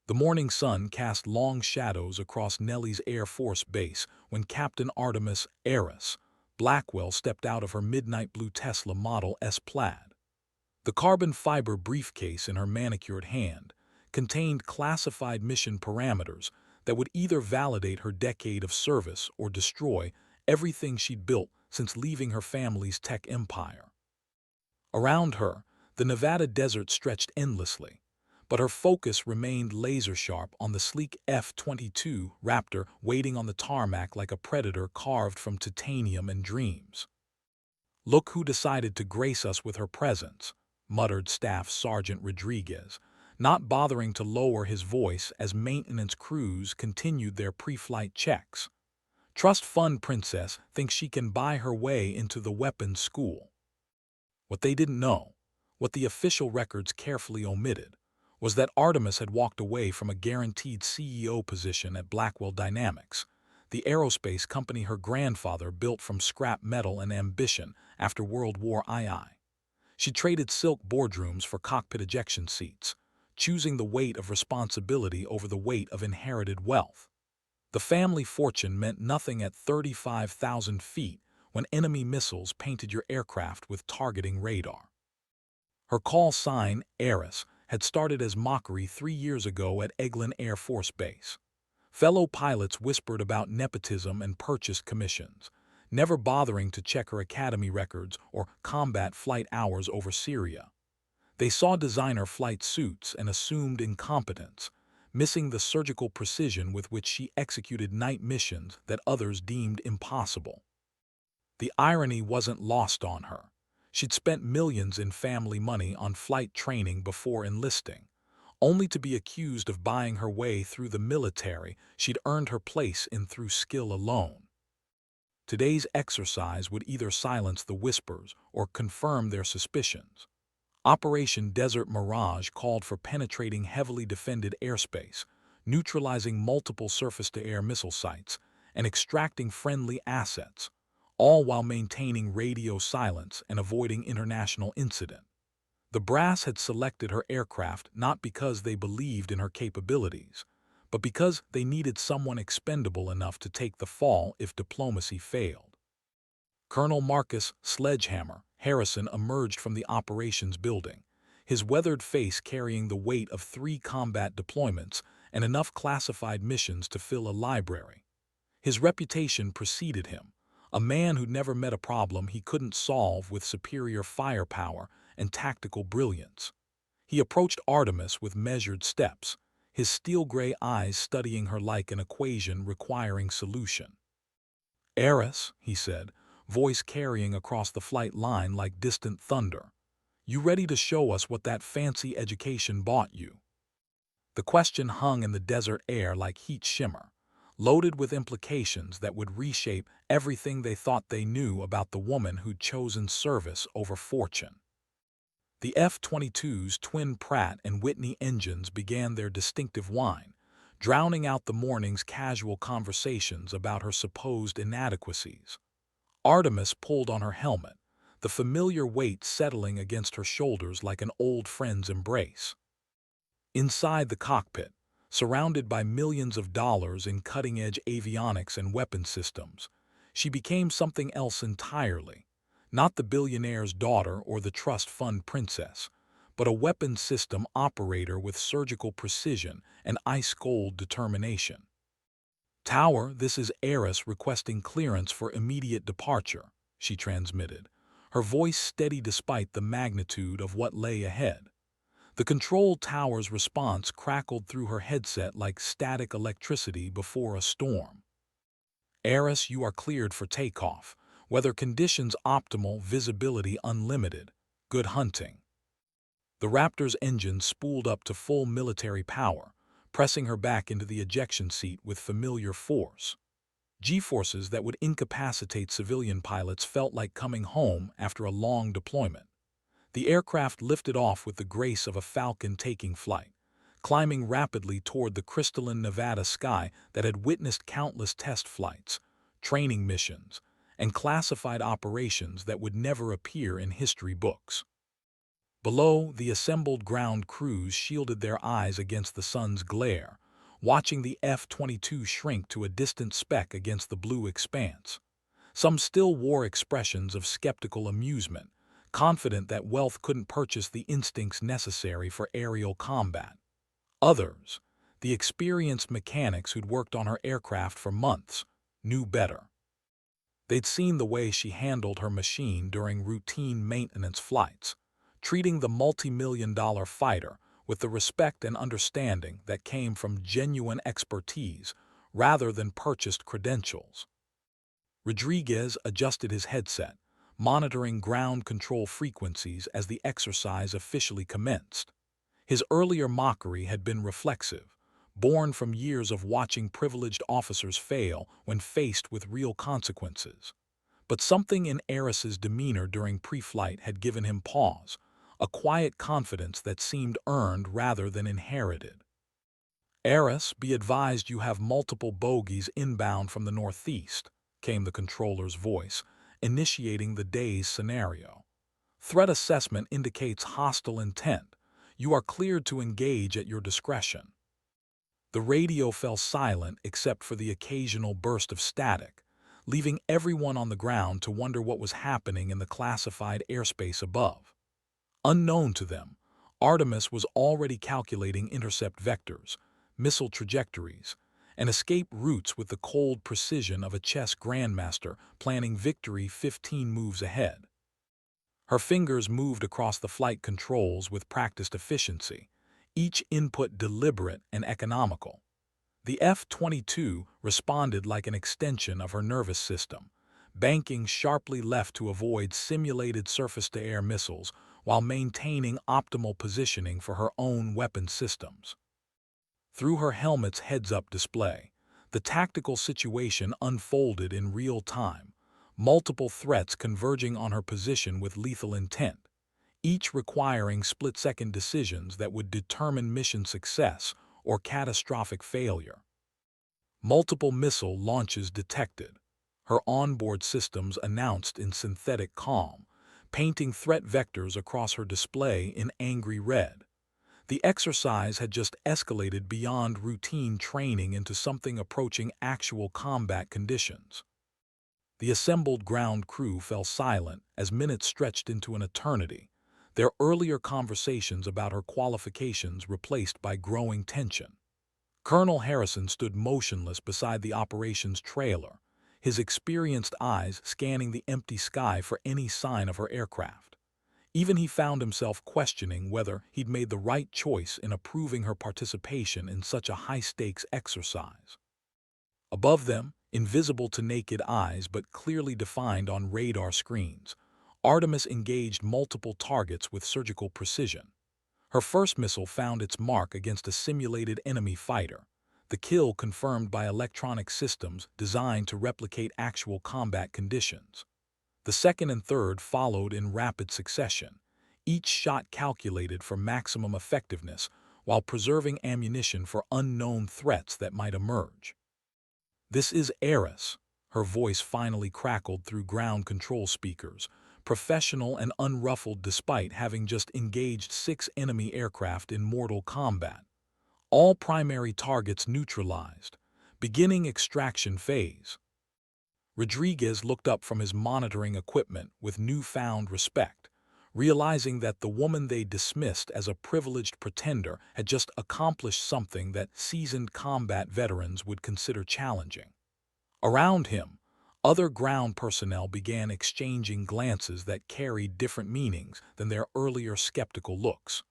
The morning sun cast long shadows across Nellie's Air Force Base when Captain Artemis Eris Blackwell stepped out of her midnight blue Tesla Model S Plaid. The carbon fiber briefcase in her manicured hand contained classified mission parameters that would either validate her decade of service or destroy everything she'd built since leaving her family's tech empire. Around her, the Nevada desert stretched endlessly, but her focus remained laser-sharp on the sleek F-22 Raptor waiting on the tarmac like a predator carved from titanium and dreams. "Look who decided to grace us with her presence," muttered Staff Sergeant Rodriguez, not bothering to lower his voice as maintenance crews continued their pre-flight checks. "Trust fund Princess thinks she can buy her way into the weapons school." What they didn't know, what the official records carefully omitted, was that Artemis had walked away from a guaranteed CEO position at Blackwell Dynamics, the aerospace company her grandfather built from scrap metal and ambition after World War II. She traded silk boardrooms for cockpit ejection seats, choosing the weight of responsibility over the weight of inherited wealth. The family fortune meant nothing at 35,000 feet when enemy missiles painted your aircraft with targeting radar. Her call sign, Eris, had started as mockery 3 years ago at Eglin Air Force Base. Fellow pilots whispered about nepotism and purchased commissions, never bothering to check her academy records or combat flight hours over Syria. They saw designer flight suits and assumed incompetence, missing the surgical precision with which she executed night missions that others deemed impossible. The irony wasn't lost on her. She'd spent millions in family money on flight training before enlisting, only to be accused of buying her way through the military she'd earned her place in through skill alone. Today's exercise would either silence the whispers or confirm their suspicions. Operation Desert Mirage called for penetrating heavily defended airspace, neutralizing multiple surface-to-air missile sites, and extracting friendly assets, all while maintaining radio silence and avoiding international incident. The brass had selected her aircraft not because they believed in her capabilities, but because they needed someone expendable enough to take the fall if diplomacy failed. Colonel Marcus Sledgehammer Harrison emerged from the operations building, his weathered face carrying the weight of 3 combat deployments and enough classified missions to fill a library. His reputation preceded him, a man who'd never met a problem he couldn't solve with superior firepower and tactical brilliance. He approached Artemis with measured steps, his steel-gray eyes studying her like an equation requiring solution. "Eris," he said, voice carrying across the flight line like distant thunder, "you ready to show us what that fancy education bought you?" The question hung in the desert air like heat shimmer, loaded with implications that would reshape everything they thought they knew about the woman who'd chosen service over fortune. The F-22's twin Pratt and Whitney engines began their distinctive whine, drowning out the morning's casual conversations about her supposed inadequacies. Artemis pulled on her helmet, the familiar weight settling against her shoulders like an old friend's embrace. Inside the cockpit, surrounded by millions of dollars in cutting-edge avionics and weapon systems, she became something else entirely, not the billionaire's daughter or the trust fund princess, but a weapons system operator with surgical precision and ice-cold determination. "Tower, this is Eris requesting clearance for immediate departure," she transmitted, her voice steady despite the magnitude of what lay ahead. The control tower's response crackled through her headset like static electricity before a storm. "Eris, you are cleared for takeoff. Weather conditions optimal, visibility unlimited. Good hunting." The Raptor's engine spooled up to full military power, pressing her back into the ejection seat with familiar force. G-forces that would incapacitate civilian pilots felt like coming home after a long deployment. The aircraft lifted off with the grace of a falcon taking flight, climbing rapidly toward the crystalline Nevada sky that had witnessed countless test flights, training missions, and classified operations that would never appear in history books. Below, the assembled ground crews shielded their eyes against the sun's glare, watching the F-22 shrink to a distant speck against the blue expanse. Some still wore expressions of skeptical amusement, confident that wealth couldn't purchase the instincts necessary for aerial combat. Others, the experienced mechanics who'd worked on her aircraft for months, knew better. They'd seen the way she handled her machine during routine maintenance flights, treating the multi-million-dollar fighter with the respect and understanding that came from genuine expertise rather than purchased credentials. Rodriguez adjusted his headset, monitoring ground control frequencies as the exercise officially commenced. His earlier mockery had been reflexive, born from years of watching privileged officers fail when faced with real consequences. But something in Eris's demeanor during pre-flight had given him pause, a quiet confidence that seemed earned rather than inherited. "Eris, be advised you have multiple bogies inbound from the northeast," came the controller's voice, initiating the day's scenario. "Threat assessment indicates hostile intent. You are cleared to engage at your discretion." The radio fell silent except for the occasional burst of static, leaving everyone on the ground to wonder what was happening in the classified airspace above. Unknown to them, Artemis was already calculating intercept vectors, missile trajectories, and escape routes with the cold precision of a chess grandmaster planning victory 15 moves ahead. Her fingers moved across the flight controls with practiced efficiency, each input deliberate and economical. The F-22 responded like an extension of her nervous system, banking sharply left to avoid simulated surface-to-air missiles while maintaining optimal positioning for her own weapon systems. Through her helmet's heads-up display, the tactical situation unfolded in real time, multiple threats converging on her position with lethal intent, each requiring split-second decisions that would determine mission success or catastrophic failure. Multiple missile launches detected, her onboard systems announced in synthetic calm, painting threat vectors across her display in angry red. The exercise had just escalated beyond routine training into something approaching actual combat conditions. The assembled ground crew fell silent as minutes stretched into an eternity, their earlier conversations about her qualifications replaced by growing tension. Colonel Harrison stood motionless beside the operations trailer, his experienced eyes scanning the empty sky for any sign of her aircraft. Even he found himself questioning whether he'd made the right choice in approving her participation in such a high-stakes exercise. Above them, invisible to naked eyes but clearly defined on radar screens, Artemis engaged multiple targets with surgical precision. Her first missile found its mark against a simulated enemy fighter, the kill confirmed by electronic systems designed to replicate actual combat conditions. The second and third followed in rapid succession, each shot calculated for maximum effectiveness while preserving ammunition for unknown threats that might emerge. "This is Eris," her voice finally crackled through ground control speakers, professional and unruffled despite having just engaged 6 enemy aircraft in mortal combat. "All primary targets neutralized. Beginning extraction phase." Rodriguez looked up from his monitoring equipment with newfound respect, realizing that the woman they dismissed as a privileged pretender had just accomplished something that seasoned combat veterans would consider challenging. Around him, other ground personnel began exchanging glances that carried different meanings than their earlier skeptical looks.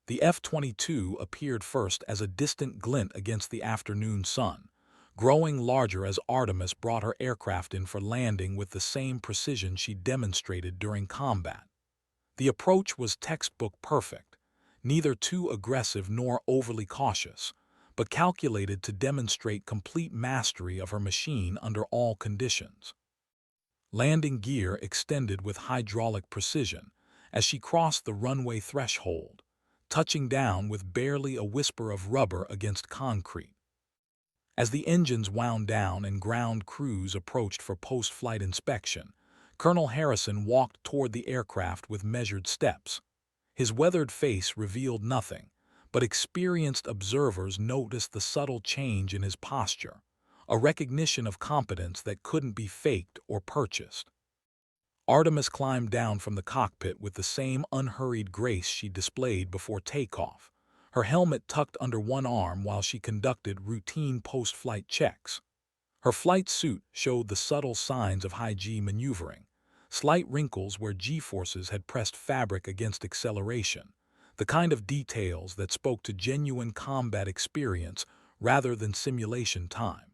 The F-22 appeared first as a distant glint against the afternoon sun, growing larger as Artemis brought her aircraft in for landing with the same precision she demonstrated during combat. The approach was textbook perfect, neither too aggressive nor overly cautious, but calculated to demonstrate complete mastery of her machine under all conditions. Landing gear extended with hydraulic precision as she crossed the runway threshold, touching down with barely a whisper of rubber against concrete. As the engines wound down and ground crews approached for post-flight inspection, Colonel Harrison walked toward the aircraft with measured steps. His weathered face revealed nothing, but experienced observers noticed the subtle change in his posture, a recognition of competence that couldn't be faked or purchased. Artemis climbed down from the cockpit with the same unhurried grace she displayed before takeoff, her helmet tucked under one arm while she conducted routine post-flight checks. Her flight suit showed the subtle signs of high-G maneuvering, slight wrinkles where G-forces had pressed fabric against acceleration, the kind of details that spoke to genuine combat experience rather than simulation time.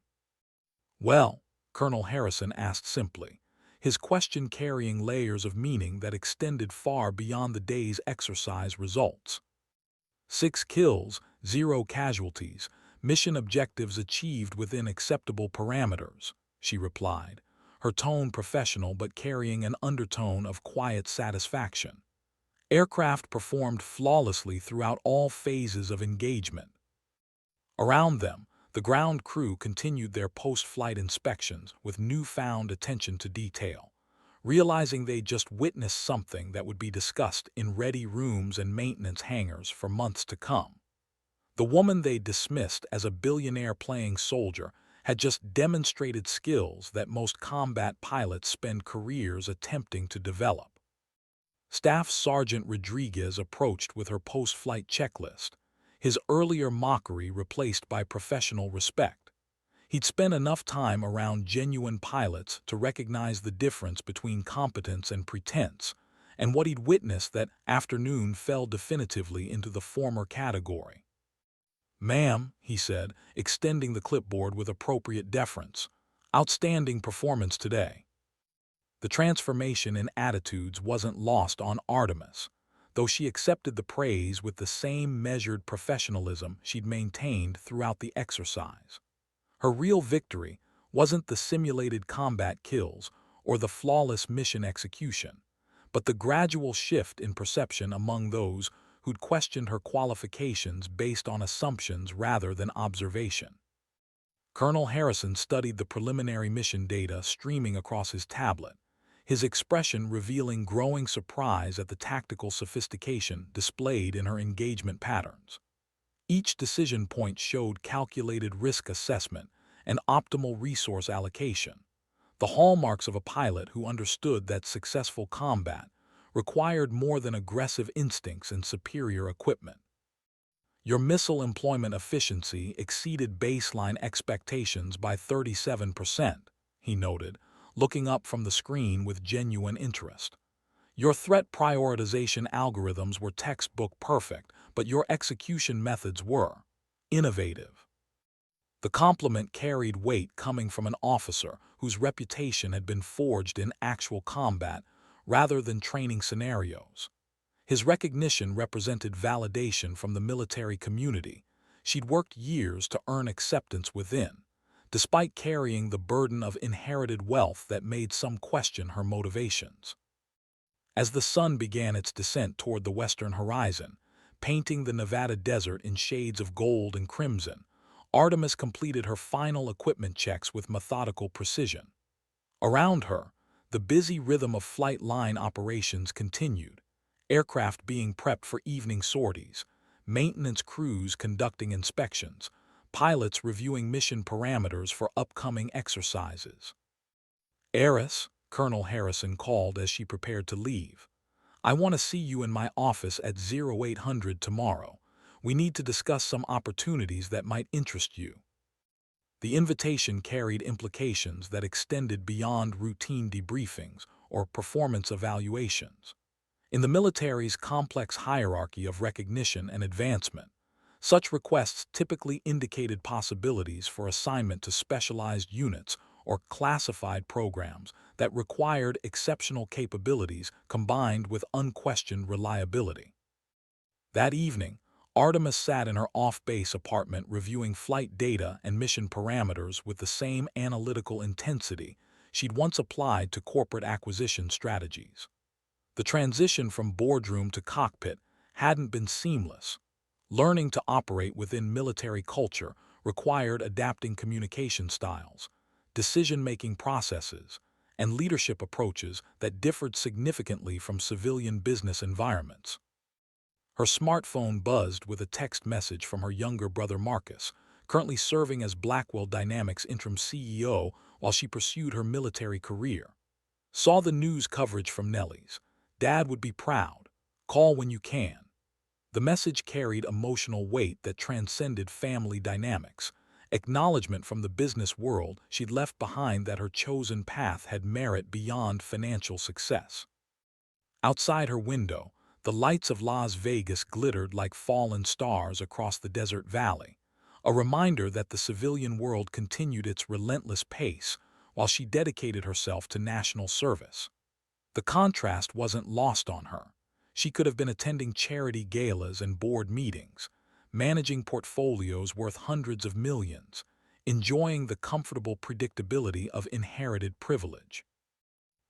"Well," Colonel Harrison asked simply, his question carrying layers of meaning that extended far beyond the day's exercise results. "6 kills, 0 casualties, mission objectives achieved within acceptable parameters," she replied, her tone professional but carrying an undertone of quiet satisfaction. Aircraft performed flawlessly throughout all phases of engagement. Around them, the ground crew continued their post-flight inspections with newfound attention to detail, realizing they'd just witnessed something that would be discussed in ready rooms and maintenance hangars for months to come. The woman they dismissed as a billionaire-playing soldier had just demonstrated skills that most combat pilots spend careers attempting to develop. Staff Sergeant Rodriguez approached with her post-flight checklist, his earlier mockery replaced by professional respect. He'd spent enough time around genuine pilots to recognize the difference between competence and pretense, and what he'd witnessed that afternoon fell definitively into the former category. "Ma'am," he said, extending the clipboard with appropriate deference, "outstanding performance today." The transformation in attitudes wasn't lost on Artemis, though she accepted the praise with the same measured professionalism she'd maintained throughout the exercise. Her real victory wasn't the simulated combat kills or the flawless mission execution, but the gradual shift in perception among those who'd questioned her qualifications based on assumptions rather than observation. Colonel Harrison studied the preliminary mission data streaming across his tablet, his expression revealing growing surprise at the tactical sophistication displayed in her engagement patterns. Each decision point showed calculated risk assessment and optimal resource allocation, the hallmarks of a pilot who understood that successful combat required more than aggressive instincts and superior equipment. "Your missile employment efficiency exceeded baseline expectations by 37%, he noted, looking up from the screen with genuine interest. "Your threat prioritization algorithms were textbook perfect, but your execution methods were innovative." The compliment carried weight coming from an officer whose reputation had been forged in actual combat rather than training scenarios. His recognition represented validation from the military community. She'd worked years to earn acceptance within, despite carrying the burden of inherited wealth that made some question her motivations. As the sun began its descent toward the western horizon, painting the Nevada desert in shades of gold and crimson, Artemis completed her final equipment checks with methodical precision. Around her, the busy rhythm of flight line operations continued, aircraft being prepped for evening sorties, maintenance crews conducting inspections, pilots reviewing mission parameters for upcoming exercises. "Eris," Colonel Harrison called as she prepared to leave, "I want to see you in my office at 0800 tomorrow. We need to discuss some opportunities that might interest you." The invitation carried implications that extended beyond routine debriefings or performance evaluations. In the military's complex hierarchy of recognition and advancement, such requests typically indicated possibilities for assignment to specialized units or classified programs that required exceptional capabilities combined with unquestioned reliability. That evening, Artemis sat in her off-base apartment reviewing flight data and mission parameters with the same analytical intensity she'd once applied to corporate acquisition strategies. The transition from boardroom to cockpit hadn't been seamless. Learning to operate within military culture required adapting communication styles, decision-making processes, and leadership approaches that differed significantly from civilian business environments. Her smartphone buzzed with a text message from her younger brother Marcus, currently serving as Blackwell Dynamics interim CEO while she pursued her military career. Saw the news coverage from Nellie's. Dad would be proud. Call when you can. The message carried emotional weight that transcended family dynamics, acknowledgement from the business world she'd left behind that her chosen path had merit beyond financial success. Outside her window, the lights of Las Vegas glittered like fallen stars across the desert valley, a reminder that the civilian world continued its relentless pace while she dedicated herself to national service. The contrast wasn't lost on her. She could have been attending charity galas and board meetings, managing portfolios worth hundreds of millions, enjoying the comfortable predictability of inherited privilege.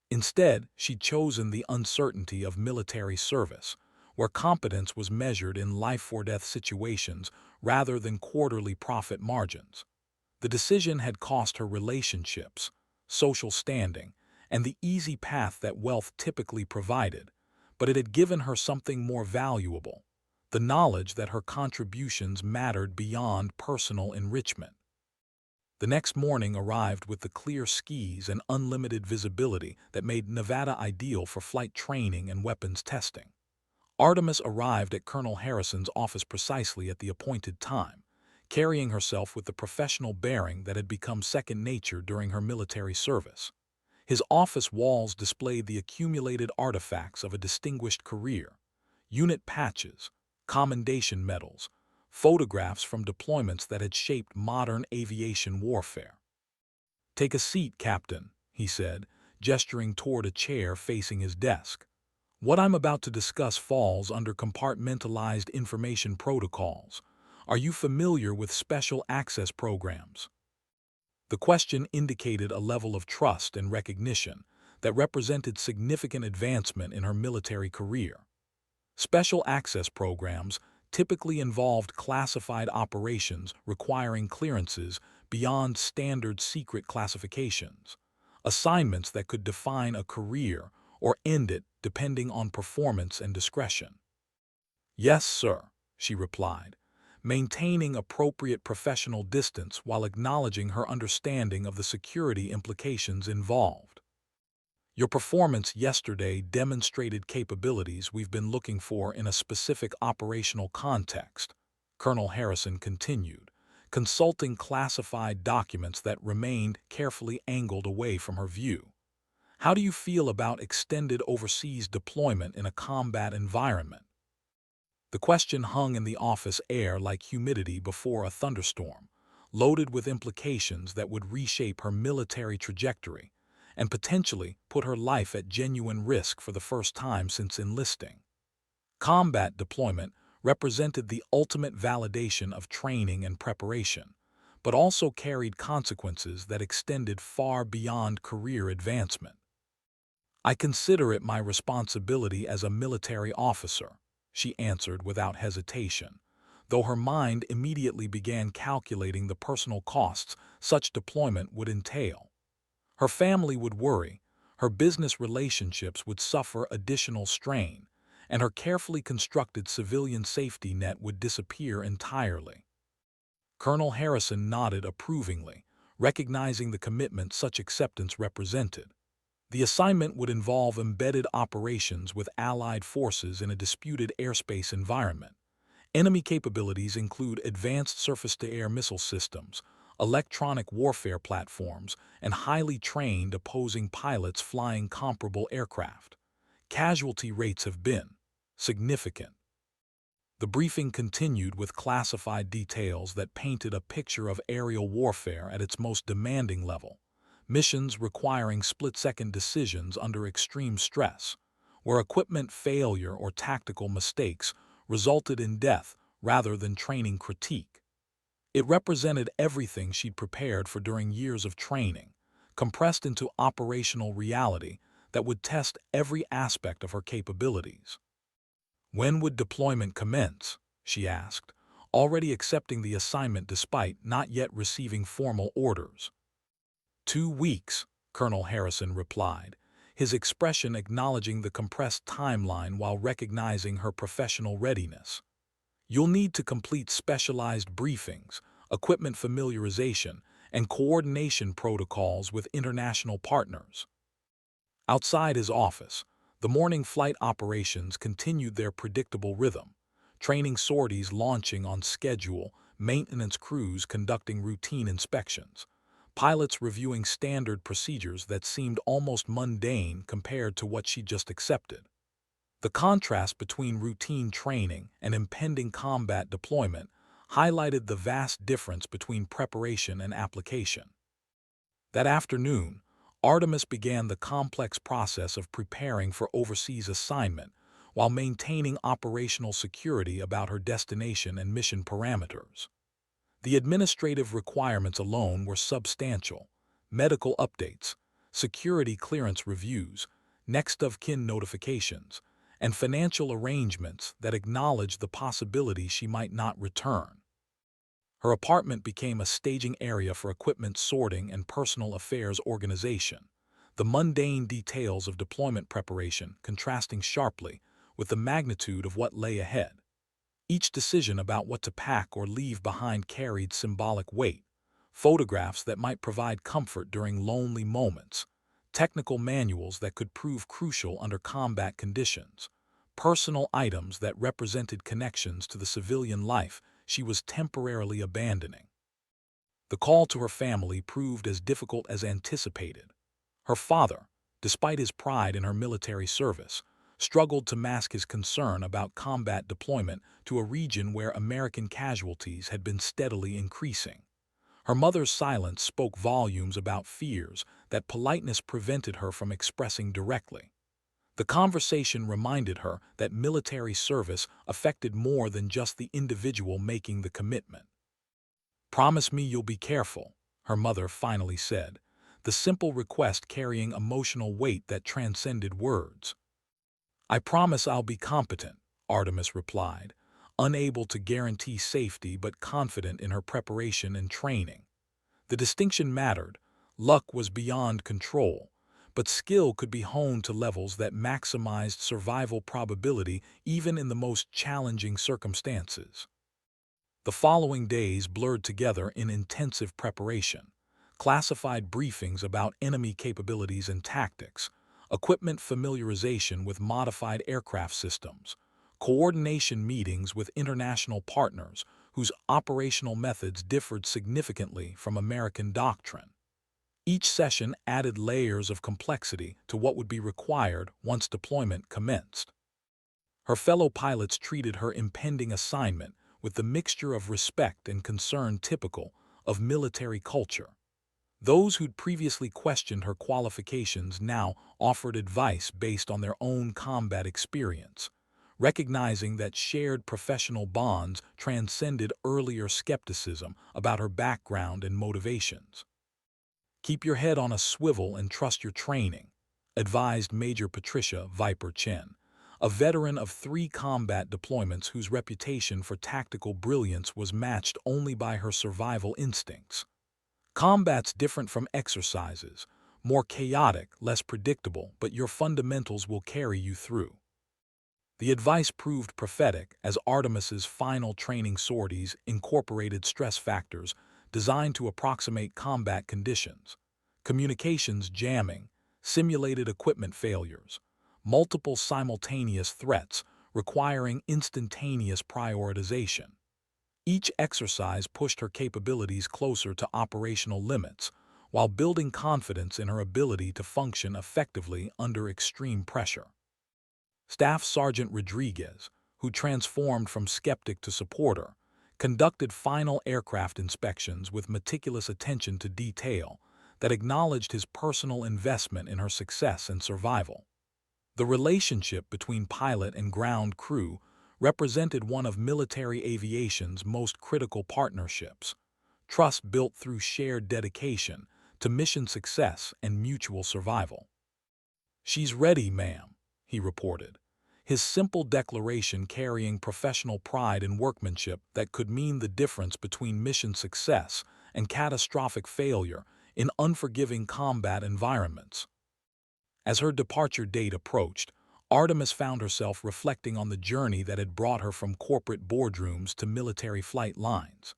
Instead, she'd chosen the uncertainty of military service, where competence was measured in life-or-death situations rather than quarterly profit margins. The decision had cost her relationships, social standing, and the easy path that wealth typically provided, but it had given her something more valuable, the knowledge that her contributions mattered beyond personal enrichment. The next morning arrived with the clear skies and unlimited visibility that made Nevada ideal for flight training and weapons testing. Artemis arrived at Colonel Harrison's office precisely at the appointed time, carrying herself with the professional bearing that had become second nature during her military service. His office walls displayed the accumulated artifacts of a distinguished career: unit patches, commendation medals, photographs from deployments that had shaped modern aviation warfare. "Take a seat, Captain," he said, gesturing toward a chair facing his desk. "What I'm about to discuss falls under compartmentalized information protocols. Are you familiar with special access programs?" The question indicated a level of trust and recognition that represented significant advancement in her military career. Special access programs typically involved classified operations requiring clearances beyond standard secret classifications, assignments that could define a career or end it depending on performance and discretion. "Yes, sir," she replied, maintaining appropriate professional distance while acknowledging her understanding of the security implications involved. "Your performance yesterday demonstrated capabilities we've been looking for in a specific operational context," Colonel Harrison continued, consulting classified documents that remained carefully angled away from her view. "How do you feel about extended overseas deployment in a combat environment?" The question hung in the office air like humidity before a thunderstorm, loaded with implications that would reshape her military trajectory and potentially put her life at genuine risk for the first time since enlisting. Combat deployment represented the ultimate validation of training and preparation, but also carried consequences that extended far beyond career advancement. "I consider it my responsibility as a military officer," she answered without hesitation, though her mind immediately began calculating the personal costs such deployment would entail. Her family would worry, her business relationships would suffer additional strain, and her carefully constructed civilian safety net would disappear entirely. Colonel Harrison nodded approvingly, recognizing the commitment such acceptance represented. The assignment would involve embedded operations with allied forces in a disputed airspace environment. Enemy capabilities include advanced surface-to-air missile systems, electronic warfare platforms, and highly trained opposing pilots flying comparable aircraft. Casualty rates have been significant. The briefing continued with classified details that painted a picture of aerial warfare at its most demanding level, missions requiring split-second decisions under extreme stress, where equipment failure or tactical mistakes resulted in death rather than training critique. It represented everything she'd prepared for during years of training, compressed into operational reality that would test every aspect of her capabilities. "When would deployment commence?" she asked, already accepting the assignment despite not yet receiving formal orders. 2 weeks, Colonel Harrison replied, his expression acknowledging the compressed timeline while recognizing her professional readiness. You'll need to complete specialized briefings, equipment familiarization, and coordination protocols with international partners. Outside his office, the morning flight operations continued their predictable rhythm, training sorties launching on schedule, maintenance crews conducting routine inspections, pilots reviewing standard procedures that seemed almost mundane compared to what she just accepted. The contrast between routine training and impending combat deployment highlighted the vast difference between preparation and application. That afternoon, Artemis began the complex process of preparing for overseas assignment while maintaining operational security about her destination and mission parameters. The administrative requirements alone were substantial: medical updates, security clearance reviews, next-of-kin notifications, and financial arrangements that acknowledged the possibility she might not return. Her apartment became a staging area for equipment sorting and personal affairs organization, the mundane details of deployment preparation contrasting sharply with the magnitude of what lay ahead. Each decision about what to pack or leave behind carried symbolic weight: photographs that might provide comfort during lonely moments, technical manuals that could prove crucial under combat conditions, personal items that represented connections to the civilian life she was temporarily abandoning. The call to her family proved as difficult as anticipated. Her father, despite his pride in her military service, struggled to mask his concern about combat deployment to a region where American casualties had been steadily increasing. Her mother's silence spoke volumes about fears that politeness prevented her from expressing directly. The conversation reminded her that military service affected more than just the individual making the commitment. "Promise me you'll be careful," her mother finally said, the simple request carrying emotional weight that transcended words. "I promise I'll be competent," Artemis replied, unable to guarantee safety but confident in her preparation and training. The distinction mattered. Luck was beyond control, but skill could be honed to levels that maximized survival probability even in the most challenging circumstances. The following days blurred together in intensive preparation: classified briefings about enemy capabilities and tactics, equipment familiarization with modified aircraft systems, coordination meetings with international partners whose operational methods differed significantly from American doctrine. Each session added layers of complexity to what would be required once deployment commenced. Her fellow pilots treated her impending assignment with the mixture of respect and concern typical of military culture. Those who'd previously questioned her qualifications now offered advice based on their own combat experience, recognizing that shared professional bonds transcended earlier skepticism about her background and motivations. "Keep your head on a swivel and trust your training," advised Major Patricia Viper Chen, a veteran of 3 combat deployments whose reputation for tactical brilliance was matched only by her survival instincts. "Combat's different from exercises, more chaotic, less predictable, but your fundamentals will carry you through." The advice proved prophetic as Artemis's final training sorties incorporated stress factors designed to approximate combat conditions: communications jamming, simulated equipment failures, multiple simultaneous threats requiring instantaneous prioritization. Each exercise pushed her capabilities closer to operational limits, while building confidence in her ability to function effectively under extreme pressure. Staff Sergeant Rodriguez, who transformed from skeptic to supporter, conducted final aircraft inspections with meticulous attention to detail that acknowledged his personal investment in her success and survival. The relationship between pilot and ground crew represented one of military aviation's most critical partnerships: trust built through shared dedication to mission success and mutual survival. "She's ready, ma'am," he reported, his simple declaration carrying professional pride and workmanship that could mean the difference between mission success and catastrophic failure in unforgiving combat environments. As her departure date approached, Artemis found herself reflecting on the journey that had brought her from corporate boardrooms to military flight lines.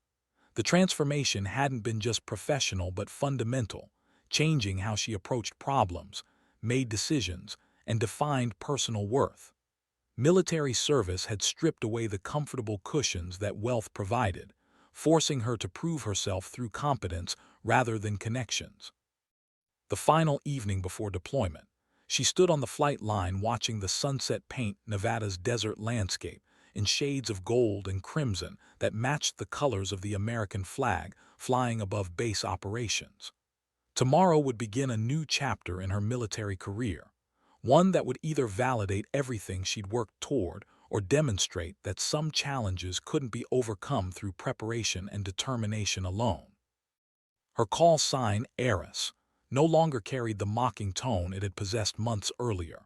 The transformation hadn't been just professional but fundamental, changing how she approached problems, made decisions, and defined personal worth. Military service had stripped away the comfortable cushions that wealth provided, forcing her to prove herself through competence rather than connections. The final evening before deployment, she stood on the flight line watching the sunset paint Nevada's desert landscape in shades of gold and crimson that matched the colors of the American flag flying above base operations. Tomorrow would begin a new chapter in her military career, one that would either validate everything she'd worked toward or demonstrate that some challenges couldn't be overcome through preparation and determination alone. Her call sign, Heiress, no longer carried the mocking tone it had possessed months earlier.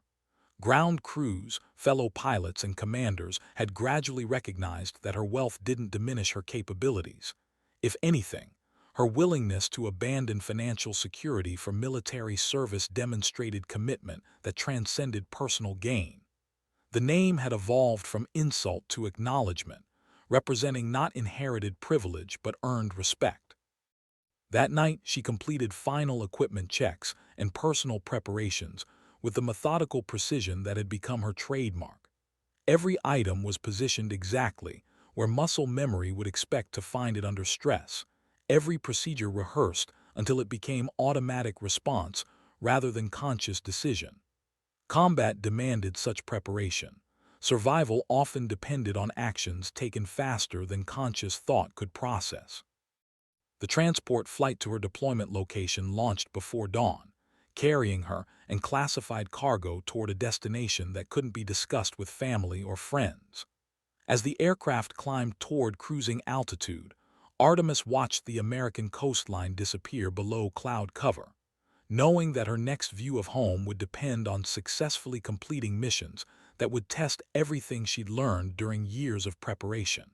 Ground crews, fellow pilots, and commanders had gradually recognized that her wealth didn't diminish her capabilities. If anything, her willingness to abandon financial security for military service demonstrated commitment that transcended personal gain. The name had evolved from insult to acknowledgement, representing not inherited privilege but earned respect. That night, she completed final equipment checks and personal preparations with the methodical precision that had become her trademark. Every item was positioned exactly where muscle memory would expect to find it under stress, every procedure rehearsed until it became automatic response rather than conscious decision. Combat demanded such preparation. Survival often depended on actions taken faster than conscious thought could process. The transport flight to her deployment location launched before dawn, carrying her and classified cargo toward a destination that couldn't be discussed with family or friends. As the aircraft climbed toward cruising altitude, Artemis watched the American coastline disappear below cloud cover, knowing that her next view of home would depend on successfully completing missions that would test everything she'd learned during years of preparation.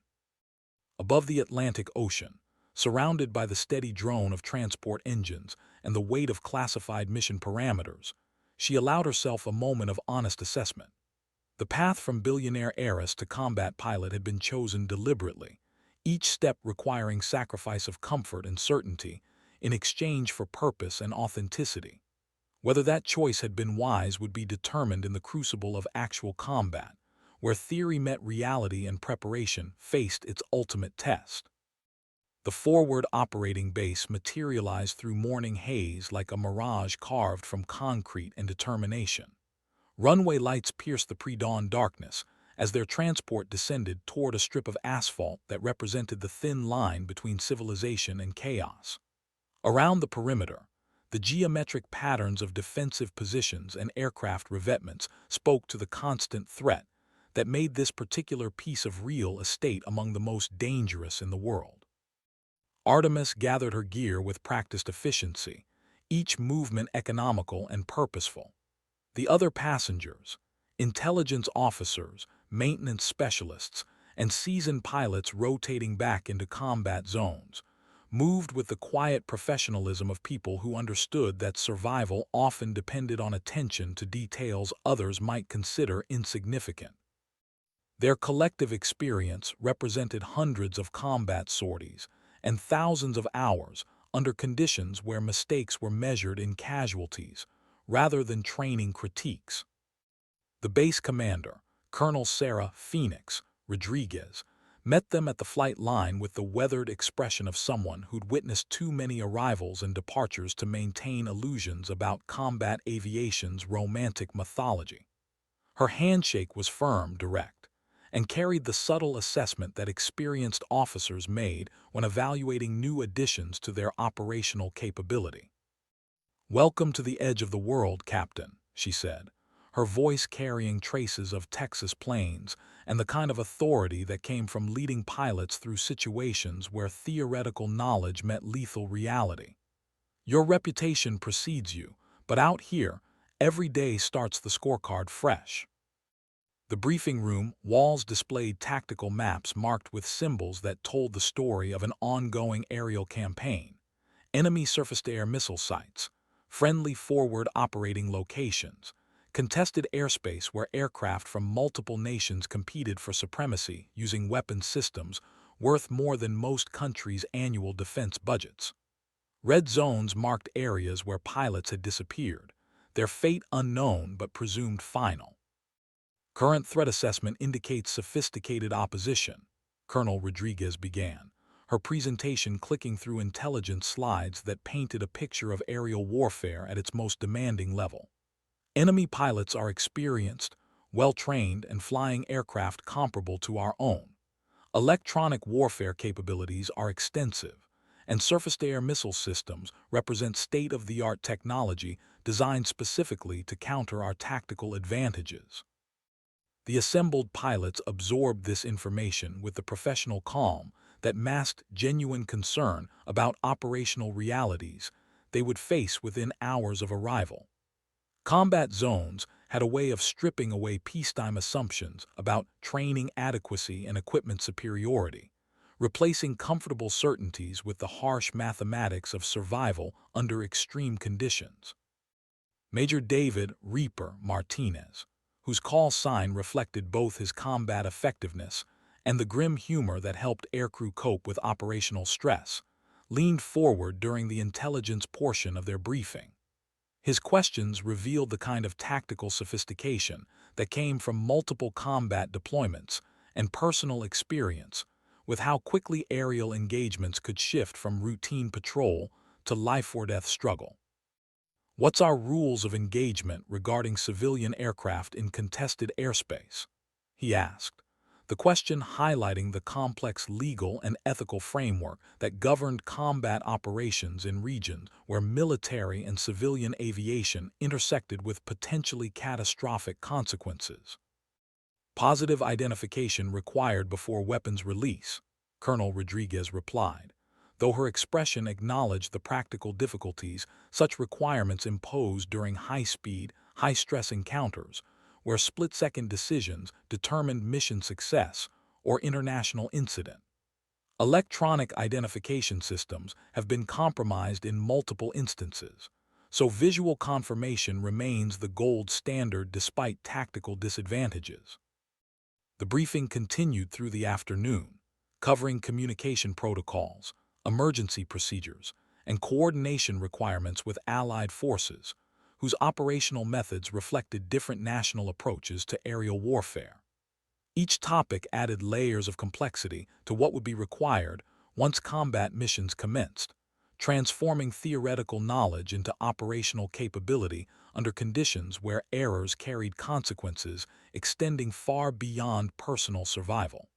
Above the Atlantic Ocean, surrounded by the steady drone of transport engines and the weight of classified mission parameters, she allowed herself a moment of honest assessment. The path from billionaire heiress to combat pilot had been chosen deliberately, each step requiring sacrifice of comfort and certainty in exchange for purpose and authenticity. Whether that choice had been wise would be determined in the crucible of actual combat, where theory met reality and preparation faced its ultimate test. The forward operating base materialized through morning haze like a mirage carved from concrete and determination. Runway lights pierced the pre-dawn darkness as their transport descended toward a strip of asphalt that represented the thin line between civilization and chaos. Around the perimeter, the geometric patterns of defensive positions and aircraft revetments spoke to the constant threat that made this particular piece of real estate among the most dangerous in the world. Artemis gathered her gear with practiced efficiency, each movement economical and purposeful. The other passengers, intelligence officers, maintenance specialists, and seasoned pilots rotating back into combat zones, moved with the quiet professionalism of people who understood that survival often depended on attention to details others might consider insignificant. Their collective experience represented hundreds of combat sorties and thousands of hours under conditions where mistakes were measured in casualties rather than training critiques. The base commander, Colonel Sarah Phoenix Rodriguez, met them at the flight line with the weathered expression of someone who'd witnessed too many arrivals and departures to maintain illusions about combat aviation's romantic mythology. Her handshake was firm, direct, and carried the subtle assessment that experienced officers made when evaluating new additions to their operational capability. "Welcome to the edge of the world, Captain," she said, her voice carrying traces of Texas plains and the kind of authority that came from leading pilots through situations where theoretical knowledge met lethal reality. "Your reputation precedes you, but out here, every day starts the scorecard fresh." The briefing room walls displayed tactical maps marked with symbols that told the story of an ongoing aerial campaign, enemy surface-to-air missile sites, friendly forward operating locations, contested airspace where aircraft from multiple nations competed for supremacy using weapons systems worth more than most countries' annual defense budgets. Red zones marked areas where pilots had disappeared, their fate unknown but presumed final. Current threat assessment indicates sophisticated opposition, Colonel Rodriguez began, her presentation clicking through intelligence slides that painted a picture of aerial warfare at its most demanding level. Enemy pilots are experienced, well-trained, and flying aircraft comparable to our own. Electronic warfare capabilities are extensive, and surface-to-air missile systems represent state-of-the-art technology designed specifically to counter our tactical advantages. The assembled pilots absorbed this information with the professional calm that masked genuine concern about operational realities they would face within hours of arrival. Combat zones had a way of stripping away peacetime assumptions about training adequacy and equipment superiority, replacing comfortable certainties with the harsh mathematics of survival under extreme conditions. Major David "Reaper" Martinez, whose call sign reflected both his combat effectiveness and the grim humor that helped aircrew cope with operational stress, leaned forward during the intelligence portion of their briefing. His questions revealed the kind of tactical sophistication that came from multiple combat deployments and personal experience with how quickly aerial engagements could shift from routine patrol to life-or-death struggle. What's our rules of engagement regarding civilian aircraft in contested airspace? He asked, the question highlighting the complex legal and ethical framework that governed combat operations in regions where military and civilian aviation intersected with potentially catastrophic consequences. Positive identification required before weapons release, Colonel Rodriguez replied, though her expression acknowledged the practical difficulties such requirements impose during high-speed, high-stress encounters, where split-second decisions determined mission success or international incident. Electronic identification systems have been compromised in multiple instances, so visual confirmation remains the gold standard despite tactical disadvantages. The briefing continued through the afternoon, covering communication protocols, emergency procedures, and coordination requirements with allied forces, whose operational methods reflected different national approaches to aerial warfare. Each topic added layers of complexity to what would be required once combat missions commenced, transforming theoretical knowledge into operational capability under conditions where errors carried consequences extending far beyond personal survival.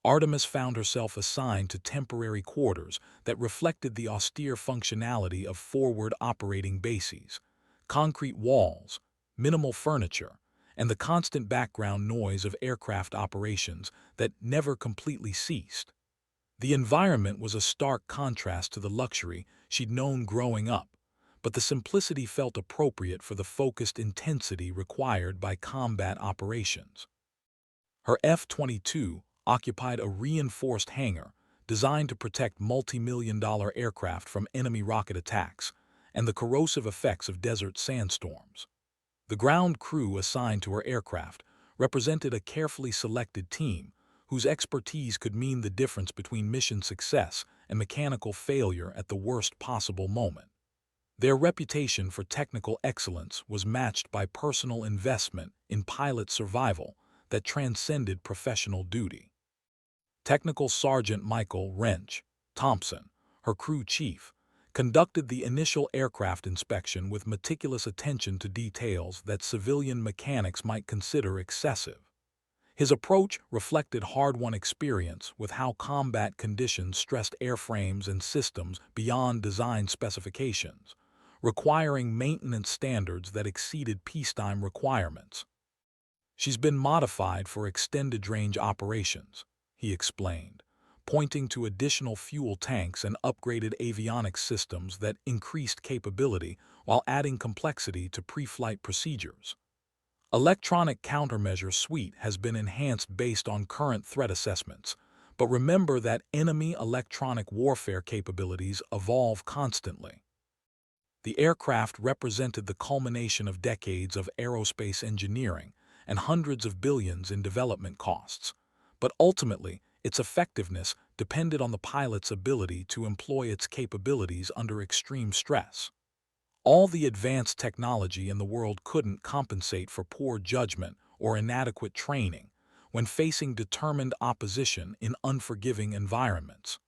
Artemis found herself assigned to temporary quarters that reflected the austere functionality of forward operating bases, concrete walls, minimal furniture, and the constant background noise of aircraft operations that never completely ceased. The environment was a stark contrast to the luxury she'd known growing up, but the simplicity felt appropriate for the focused intensity required by combat operations. Her F-22 occupied a reinforced hangar designed to protect multi-million-dollar aircraft from enemy rocket attacks and the corrosive effects of desert sandstorms. The ground crew assigned to her aircraft represented a carefully selected team whose expertise could mean the difference between mission success and mechanical failure at the worst possible moment. Their reputation for technical excellence was matched by personal investment in pilot survival that transcended professional duty. Technical Sergeant Michael Wrench Thompson, her crew chief, conducted the initial aircraft inspection with meticulous attention to details that civilian mechanics might consider excessive. His approach reflected hard-won experience with how combat conditions stressed airframes and systems beyond design specifications, requiring maintenance standards that exceeded peacetime requirements. She's been modified for extended-range operations, he explained, pointing to additional fuel tanks and upgraded avionics systems that increased capability while adding complexity to pre-flight procedures. Electronic countermeasure suite has been enhanced based on current threat assessments, but remember that enemy electronic warfare capabilities evolve constantly. The aircraft represented the culmination of decades of aerospace engineering and hundreds of billions in development costs. But ultimately, its effectiveness depended on the pilot's ability to employ its capabilities under extreme stress. All the advanced technology in the world couldn't compensate for poor judgment or inadequate training when facing determined opposition in unforgiving environments.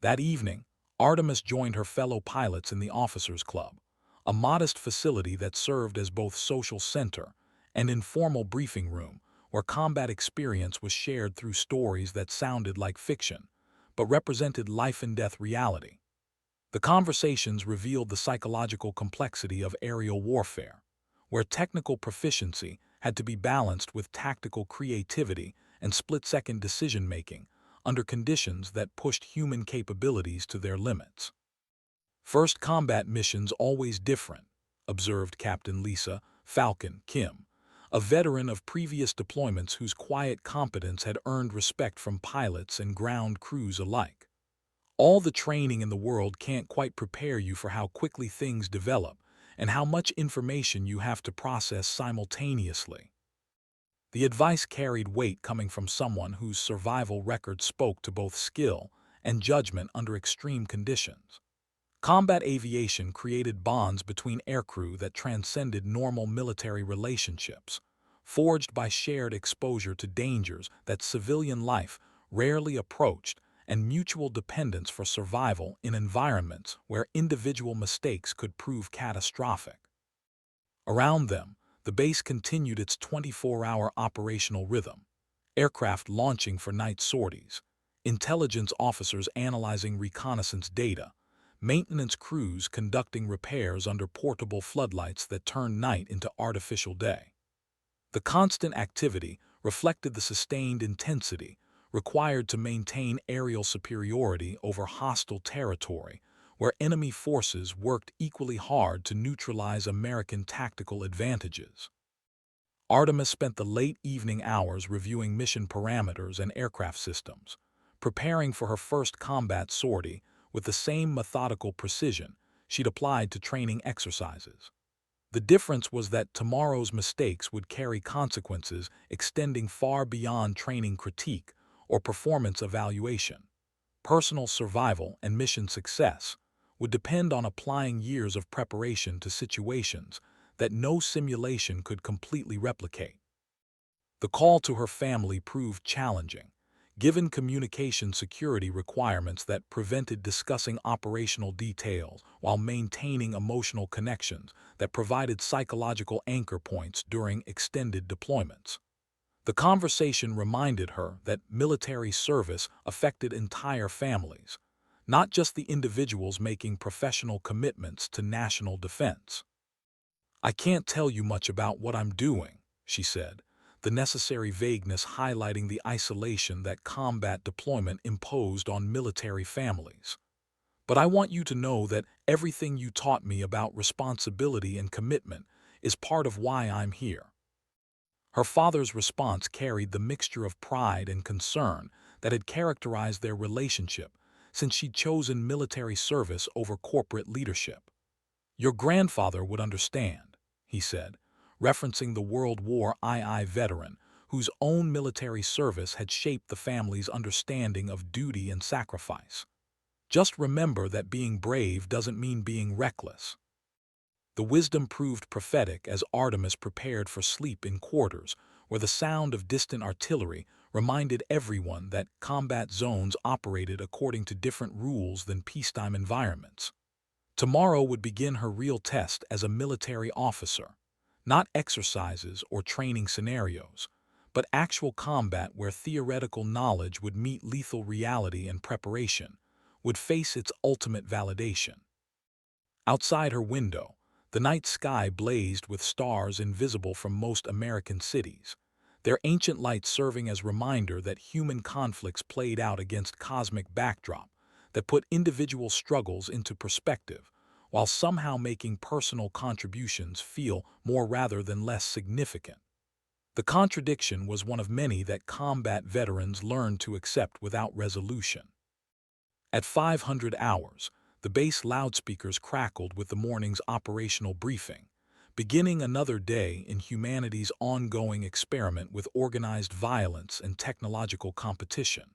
That evening, Artemis joined her fellow pilots in the Officers' Club, a modest facility that served as both social center and informal briefing room where combat experience was shared through stories that sounded like fiction, but represented life-and-death reality. The conversations revealed the psychological complexity of aerial warfare, where technical proficiency had to be balanced with tactical creativity and split-second decision-making under conditions that pushed human capabilities to their limits. First combat missions always different, observed Captain Lisa Falcon Kim, a veteran of previous deployments whose quiet competence had earned respect from pilots and ground crews alike. All the training in the world can't quite prepare you for how quickly things develop and how much information you have to process simultaneously. The advice carried weight coming from someone whose survival record spoke to both skill and judgment under extreme conditions. Combat aviation created bonds between aircrew that transcended normal military relationships, forged by shared exposure to dangers that civilian life rarely approached and mutual dependence for survival in environments where individual mistakes could prove catastrophic. Around them, the base continued its 24-hour operational rhythm, aircraft launching for night sorties, intelligence officers analyzing reconnaissance data, maintenance crews conducting repairs under portable floodlights that turned night into artificial day. The constant activity reflected the sustained intensity required to maintain aerial superiority over hostile territory, where enemy forces worked equally hard to neutralize American tactical advantages. Artemis spent the late evening hours reviewing mission parameters and aircraft systems, preparing for her first combat sortie with the same methodical precision she'd applied to training exercises. The difference was that tomorrow's mistakes would carry consequences extending far beyond training critique or performance evaluation. Personal survival and mission success would depend on applying years of preparation to situations that no simulation could completely replicate. The call to her family proved challenging, given communication security requirements that prevented discussing operational details while maintaining emotional connections that provided psychological anchor points during extended deployments. The conversation reminded her that military service affected entire families, not just the individuals making professional commitments to national defense. "I can't tell you much about what I'm doing," she said, the necessary vagueness highlighting the isolation that combat deployment imposed on military families. "But I want you to know that everything you taught me about responsibility and commitment is part of why I'm here." Her father's response carried the mixture of pride and concern that had characterized their relationship since she'd chosen military service over corporate leadership. "Your grandfather would understand," he said, referencing the World War II veteran whose own military service had shaped the family's understanding of duty and sacrifice. "Just remember that being brave doesn't mean being reckless." The wisdom proved prophetic as Artemis prepared for sleep in quarters, where the sound of distant artillery reminded everyone that combat zones operated according to different rules than peacetime environments. Tomorrow would begin her real test as a military officer, not exercises or training scenarios, but actual combat where theoretical knowledge would meet lethal reality and preparation would face its ultimate validation. Outside her window, the night sky blazed with stars invisible from most American cities, their ancient lights serving as reminder that human conflicts played out against cosmic backdrop that put individual struggles into perspective, while somehow making personal contributions feel more rather than less significant. The contradiction was one of many that combat veterans learned to accept without resolution. At 500 hours, The base loudspeakers crackled with the morning's operational briefing, beginning another day in humanity's ongoing experiment with organized violence and technological competition.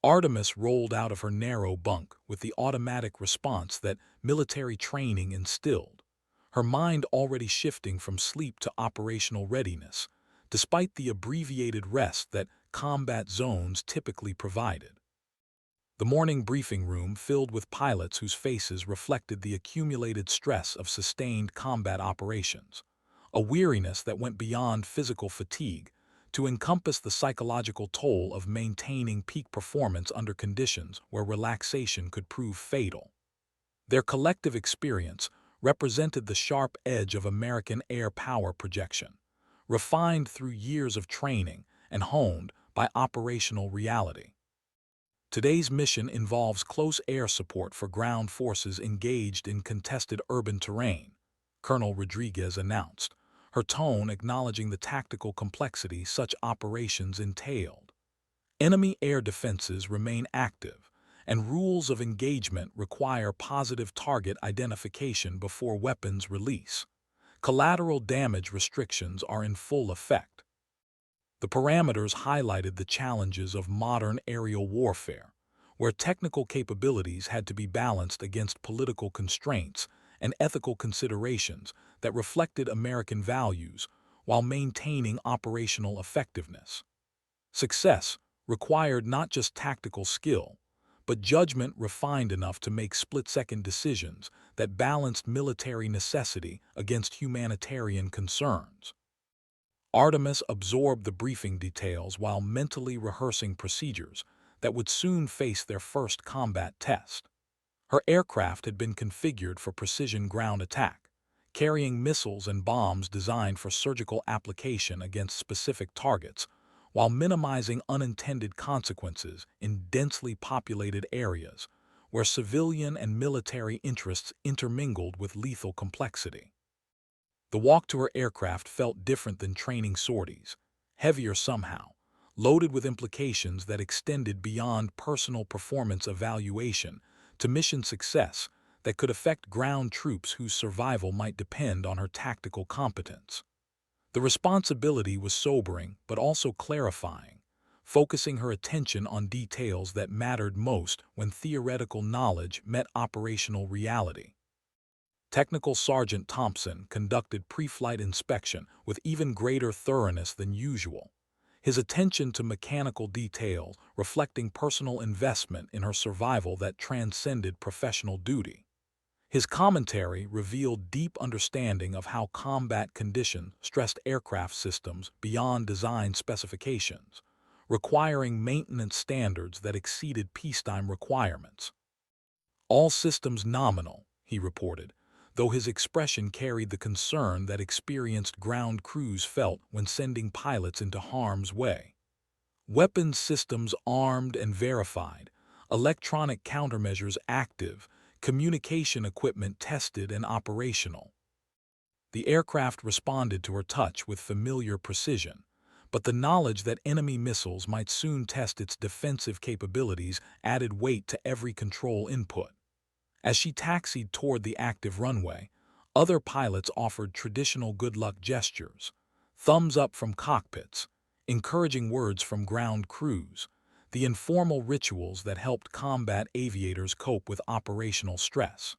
Artemis rolled out of her narrow bunk with the automatic response that military training instilled, her mind already shifting from sleep to operational readiness, despite the abbreviated rest that combat zones typically provided. The morning briefing room filled with pilots whose faces reflected the accumulated stress of sustained combat operations, a weariness that went beyond physical fatigue to encompass the psychological toll of maintaining peak performance under conditions where relaxation could prove fatal. Their collective experience represented the sharp edge of American air power projection, refined through years of training and honed by operational reality. Today's mission involves close air support for ground forces engaged in contested urban terrain, Colonel Rodriguez announced, her tone acknowledging the tactical complexity such operations entailed. Enemy air defenses remain active, and rules of engagement require positive target identification before weapons release. Collateral damage restrictions are in full effect. The parameters highlighted the challenges of modern aerial warfare, where technical capabilities had to be balanced against political constraints and ethical considerations that reflected American values while maintaining operational effectiveness. Success required not just tactical skill, but judgment refined enough to make split-second decisions that balanced military necessity against humanitarian concerns. Artemis absorbed the briefing details while mentally rehearsing procedures that would soon face their first combat test. Her aircraft had been configured for precision ground attack, carrying missiles and bombs designed for surgical application against specific targets, while minimizing unintended consequences in densely populated areas where civilian and military interests intermingled with lethal complexity. The walk to her aircraft felt different than training sorties, heavier somehow, loaded with implications that extended beyond personal performance evaluation to mission success that could affect ground troops whose survival might depend on her tactical competence. The responsibility was sobering but also clarifying, focusing her attention on details that mattered most when theoretical knowledge met operational reality. Technical Sergeant Thompson conducted pre-flight inspection with even greater thoroughness than usual, his attention to mechanical detail reflecting personal investment in her survival that transcended professional duty. His commentary revealed deep understanding of how combat conditions stressed aircraft systems beyond design specifications, requiring maintenance standards that exceeded peacetime requirements. "All systems nominal," he reported, though his expression carried the concern that experienced ground crews felt when sending pilots into harm's way. "Weapons systems armed and verified, electronic countermeasures active, communication equipment tested and operational." The aircraft responded to her touch with familiar precision, but the knowledge that enemy missiles might soon test its defensive capabilities added weight to every control input. As she taxied toward the active runway, other pilots offered traditional good luck gestures, thumbs up from cockpits, encouraging words from ground crews, the informal rituals that helped combat aviators cope with operational stress.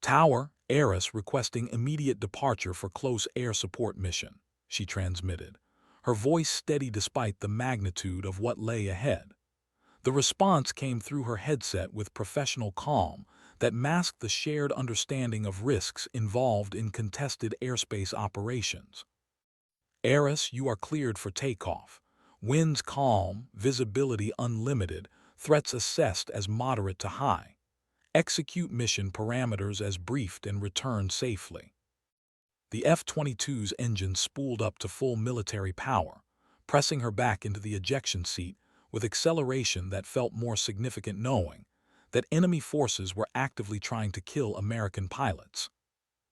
"Tower, Heiress requesting immediate departure for close air support mission," she transmitted, her voice steady despite the magnitude of what lay ahead. The response came through her headset with professional calm that masked the shared understanding of risks involved in contested airspace operations. "Heiress, you are cleared for takeoff. Winds calm, visibility unlimited, threats assessed as moderate to high. Execute mission parameters as briefed and return safely." The F-22's engine spooled up to full military power, pressing her back into the ejection seat with acceleration that felt more significant knowing that enemy forces were actively trying to kill American pilots.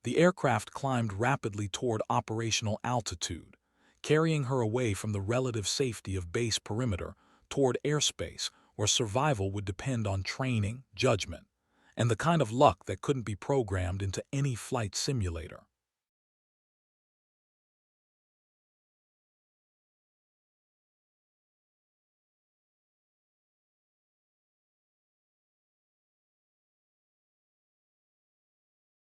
The aircraft climbed rapidly toward operational altitude, carrying her away from the relative safety of base perimeter toward airspace where survival would depend on training, judgment, and the kind of luck that couldn't be programmed into any flight simulator.